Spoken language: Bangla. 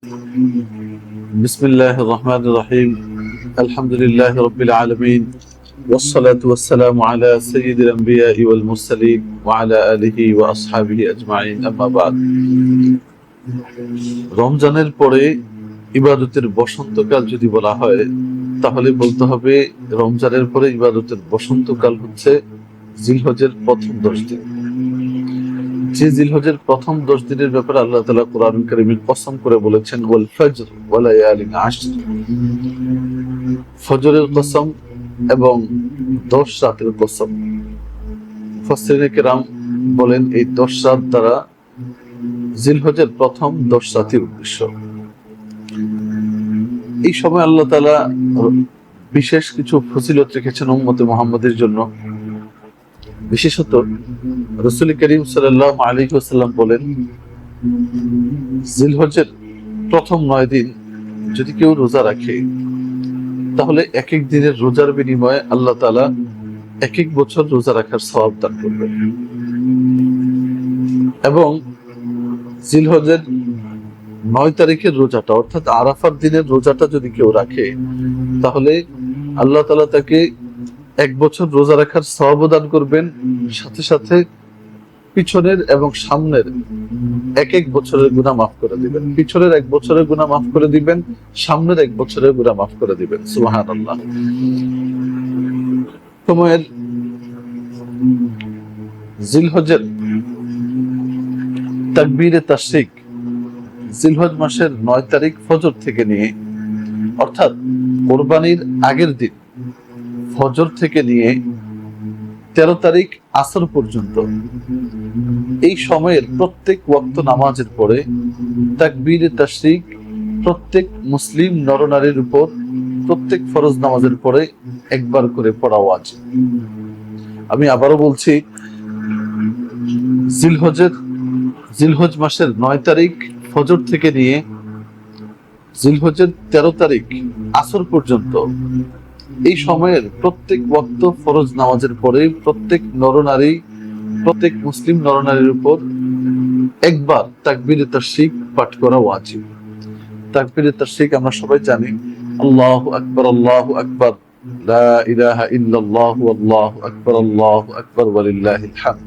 بسم الله الرحمن الرحيم الحمد لله رب العالمين والصلاة والسلام على سيد الأنبياء والمرسلين وعلى آله وأصحابه أجمعين أما بعد রমজানের পরে ইবাদতের বসন্তকাল যদি বলা হয় তাহলে বলতে হবে রমজানের পরে ইবাদতের বসন্তকাল হচ্ছে জিলহজের প্রথম 10 দিন। যে জিলহজের প্রথম 10 দিনের ব্যাপারে আল্লাহ তাআলা কোরআনুল কারীমে কসম করে বলেছেন ওয়াল ফজর ওয়া লায়ালিন আশর, ফজরের কসম এবং 10 রাতের কসম। মুফাসসিরিনে কেরাম বলেন এই 10 রাত দ্বারা জিলহজের প্রথম 10 রাতের উদ্দেশ্য। এই সময় আল্লাহ তাআলা বিশেষ কিছু ফজিলত রেখেছেন উম্মতে মুহাম্মাদের জন্য। বিশেষত রাসূল করিম সাল্লাল্লাহু আলাইহি ওয়াসাল্লাম বলেন, জিলহজের প্রথম 9 দিন যদি কেউ রোজা রাখে তাহলে এক এক দিনের রোজার বিনিময়ে আল্লাহ তাআলা এক এক বছর রোজা রাখার সওয়াব দান করবেন। এবং জিলহজের 9 তারিখের রোজাটা অর্থাৎ আরাফার দিনের রোজাটা যদি কেউ রাখে তাহলে আল্লাহ তাআলা তাকে এক বছর রোজা রাখার সওয়াব দান করবেন, সাথে সাথে পিছনের এবং সামনের এক এক বছরের গুনাহ মাফ করে দিবেন। পিছনের 1 বছরের গুনাহ মাফ করে দিবেন, সামনের 1 বছরের গুনাহ মাফ করে দিবেন। সুবহানাল্লাহ। সময়ের জিলহজের তাকবীরে তাশরিক জিলহজ মাসের 9 তারিখ ফজর থেকে নিয়ে অর্থাৎ কুরবানির আগের দিন ফজর থেকে নিয়ে 13 তারিখ আসর পর্যন্ত এই সময়ের প্রত্যেক ওয়াক্ত নামাজের পরে তাকবীরে তাশরিক প্রত্যেক মুসলিম নরনারীর উপর প্রত্যেক ফরজ নামাজের পরে একবার করে পড়া ওয়াজিব। আমি আবারও বলছি, জিলহজ মাসের 9 তারিখ ফজর থেকে নিয়ে জিলহজের 13 তারিখ আসর পর্যন্ত এই সময়ের প্রত্যেক ওয়াক্ত ফরজ নামাজের পরে প্রত্যেক নরনারী প্রত্যেক মুসলিম নরনারীর উপর একবার তাকবীরে তাশরিক পাঠ করা ওয়াজিব। তাকবীরে তাশরিক আমরা সবাই জানি, আল্লাহু আকবার আল্লাহু আকবার লা ইলাহা ইল্লাল্লাহু আল্লাহু আকবার ওয়ালিল্লাহিল হামদ।